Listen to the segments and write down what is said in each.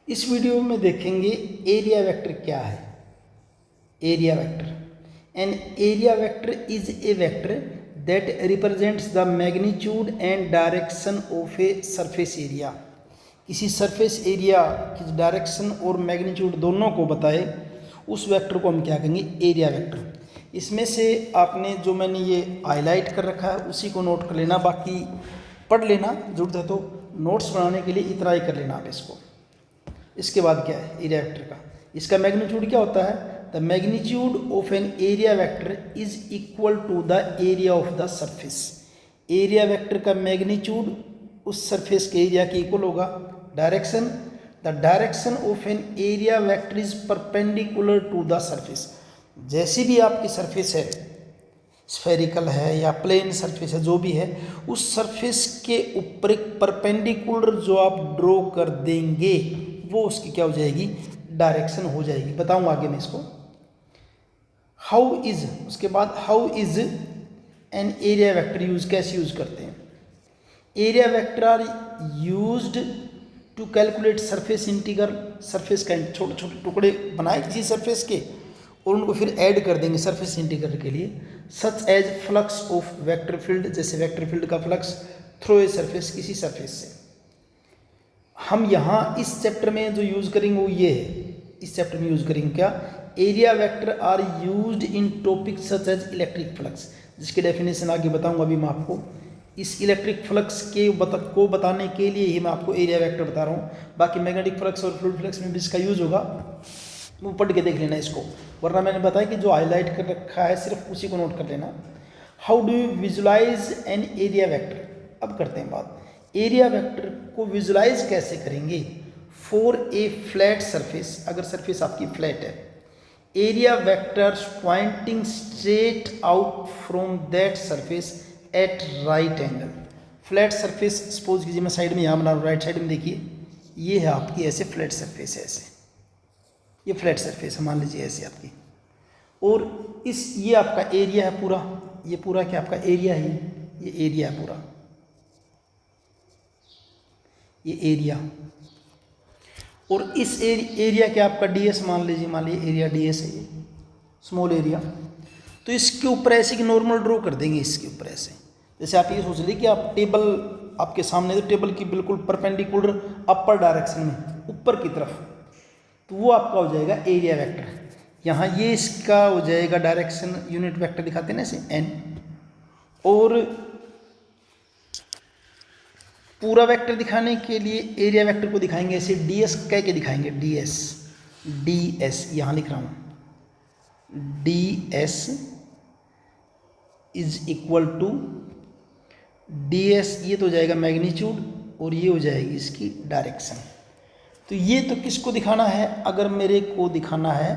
इस वीडियो में देखेंगे एरिया वेक्टर क्या है। Area vector, N area vector is a vector that represents the magnitude and direction of a surface area. किसी surface area की direction और मैग्नीट्यूड दोनों को बताए, उस वेक्टर को हम क्या कहेंगे, एरिया वेक्टर। इसमें से आपने जो मैंने ये हाईलाइट कर रखा है उसी को नोट कर लेना, बाकी पढ़ लेना, जरूरत है तो नोट्स बनाने के लिए इतना ही कर लेना आप इसको। इसके बाद क्या है एरिया वेक्टर का, इसका मैग्नीट्यूड क्या होता है, the magnitude of an area vector is equal to the area of the surface. Area vector का मैग्नीट्यूड उस सरफेस के एरिया के इक्वल होगा। Direction, the direction of an area vector is perpendicular to the surface. जैसी भी आपकी surface है, spherical है या प्लेन सरफेस है, जो भी है, उस सरफेस के ऊपर एक परपेंडिकुलर जो आप ड्रॉ कर देंगे वो उसकी क्या हो जाएगी, डायरेक्शन हो जाएगी। बताऊँ आगे मैं इसको। हाउ इज, उसके बाद how is an area vector use, कैसे यूज करते हैं। Area vector are used to calculate surface integral. Surface का छोटे छोटे टुकड़े बनाए किसी सरफेस के और उनको फिर ऐड कर देंगे सरफेस इंटीग्रल के लिए। Such as flux of vector field, जैसे वेक्टर फील्ड का फ्लक्स थ्रू ए सरफेस, किसी सरफेस से। हम यहाँ इस चैप्टर में जो यूज़ करेंगे वो ये है, इस चैप्टर में यूज़ करेंगे क्या, area vector are used in topic such as electric flux, जिसकी डेफिनेशन आगे बताऊंगा। अभी मैं आपको इस इलेक्ट्रिक फ्लक्स को बताने के लिए ही मैं आपको एरिया वेक्टर बता रहा हूँ। बाकी मैग्नेटिक फ्लक्स और फ्लूइड फ्लक्स में भी इसका यूज होगा, वो पढ़ के देख लेना इसको, वरना मैंने बताया कि जो हाईलाइट कर रखा है सिर्फ उसी को नोट कर लेना। How do you visualise an area vector, अब करते हैं बात एरिया वेक्टर को विजुलाइज कैसे करेंगे। फॉर ए फ्लैट सरफेस, अगर सरफेस आपकी फ्लैट है, area vector pointing straight out from that surface at right angle. Flat surface suppose कीजिए, मैं साइड में यहाँ बना रहा हूँ, राइट साइड में देखिए, ये है आपकी ऐसे फ्लैट सरफेस है, ऐसे ये फ्लैट सरफेस है, मान लीजिए ऐसे आपकी, और इस ये आपका एरिया है पूरा, ये पूरा क्या आपका एरिया है, ये एरिया है पूरा, ये एरिया, और इस एरिया क्या आपका डीएस मान लीजिए एरिया डीएस है, ये स्मॉल एरिया। तो इसके ऊपर ऐसे कि नॉर्मल ड्रॉ कर देंगे, इसके ऊपर ऐसे, जैसे आप ये सोच लीजिए कि आप टेबल आपके सामने, तो टेबल की बिल्कुल परपेंडिकुलर अपर डायरेक्शन में ऊपर की तरफ, तो वो आपका हो जाएगा एरिया वेक्टर। यहाँ ये इसका हो जाएगा डायरेक्शन, यूनिट वेक्टर दिखाते हैं ना ऐसे एन, और पूरा वेक्टर दिखाने के लिए एरिया वेक्टर को दिखाएंगे ऐसे डीएस कह के दिखाएंगे, डीएस, डीएस यहाँ लिख रहा हूँ, DS is equal to DS, ये तो हो जाएगा मैग्नीट्यूड और ये हो जाएगी इसकी डायरेक्शन। तो ये तो किसको दिखाना है, अगर मेरे को दिखाना है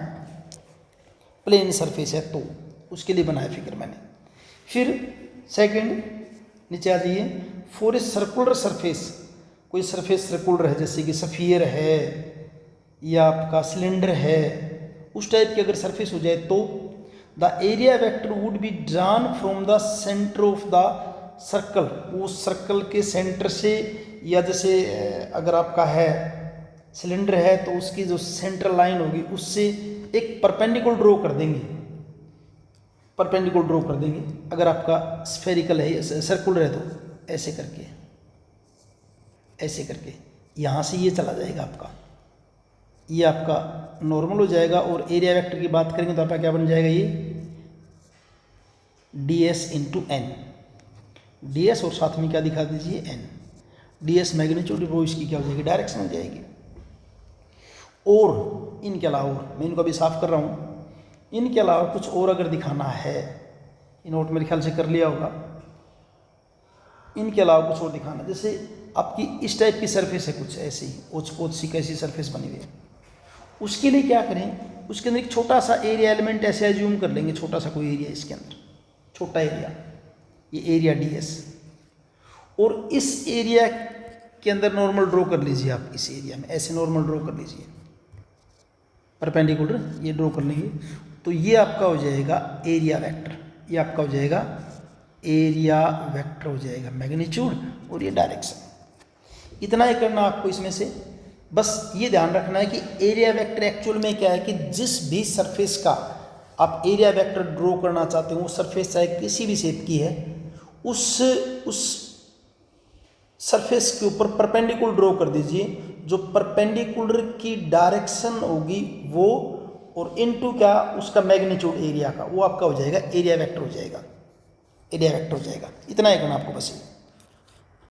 प्लेन सरफेस है तो उसके लिए बनाया फिगर मैंने। फिर सेकंड नीचे आ जाइए, फॉर ए सर्कुलर सरफेस, कोई सरफेस सर्कुलर है, जैसे कि सफियर है या आपका सिलेंडर है, उस टाइप की अगर सरफेस हो जाए तो the area vector would be drawn from the centre of the circle, वो सर्कल के सेंटर से, या जैसे अगर आपका है सिलेंडर है तो उसकी जो सेंट्रल लाइन होगी उससे एक परपेंडिकुलर ड्रॉ कर देंगे, परपेंडिकुलर ड्रॉ कर देंगे। अगर आपका स्फेरिकल है, सर्कुलर है तो ऐसे करके, ऐसे करके यहाँ से ये चला जाएगा आपका, ये आपका नॉर्मल हो जाएगा। और एरिया वेक्टर की बात करेंगे तो आपका क्या बन जाएगा, ये ds into N, D S और साथ में क्या दिखा दीजिए एन, डी एस मैग्नीट्यूड, वो इसकी क्या हो जाएगी, डायरेक्शन हो जाएगी। और इनके अलावा, मैं इनको अभी साफ कर रहा हूँ, इनके अलावा कुछ और अगर दिखाना है, ये नोट मेरे ख्याल से कर लिया होगा, इनके अलावा कुछ और दिखाना, जैसे आपकी इस टाइप की सरफेस है कुछ ऐसी, ओच पोच सी कैसी सरफेस बनी हुई है, उसके लिए क्या करें, उसके अंदर एक छोटा सा एरिया एलिमेंट ऐसे एज्यूम कर लेंगे, छोटा सा कोई एरिया इसके अंदर, छोटा एरिया, ये एरिया डीएस, और इस एरिया के अंदर नॉर्मल ड्रॉ कर लीजिए आप, इस एरिया में ऐसे नॉर्मल ड्रॉ कर लीजिए, परपेंडिकुलर ये ड्रॉ कर लेंगे, तो ये आपका हो जाएगा एरिया वेक्टर, ये आपका हो जाएगा एरिया वेक्टर हो जाएगा, मैग्नीट्यूड और ये डायरेक्शन। इतना ही करना आपको इसमें से। बस ये ध्यान रखना है कि एरिया वेक्टर एक्चुअल में क्या है कि जिस भी सरफेस का आप एरिया वेक्टर ड्रॉ करना चाहते हो, वो सरफेस चाहे किसी भी शेप की है, उस सरफेस के ऊपर परपेंडिकुलर ड्रॉ कर दीजिए। जो परपेंडिकुलर की डायरेक्शन होगी वो, और इनटू क्या, उसका मैग्नीट्यूड एरिया का, वो आपका हो जाएगा एरिया वेक्टर हो जाएगा, एरिया वेक्टर हो जाएगा। इतना ही करना आपको बस।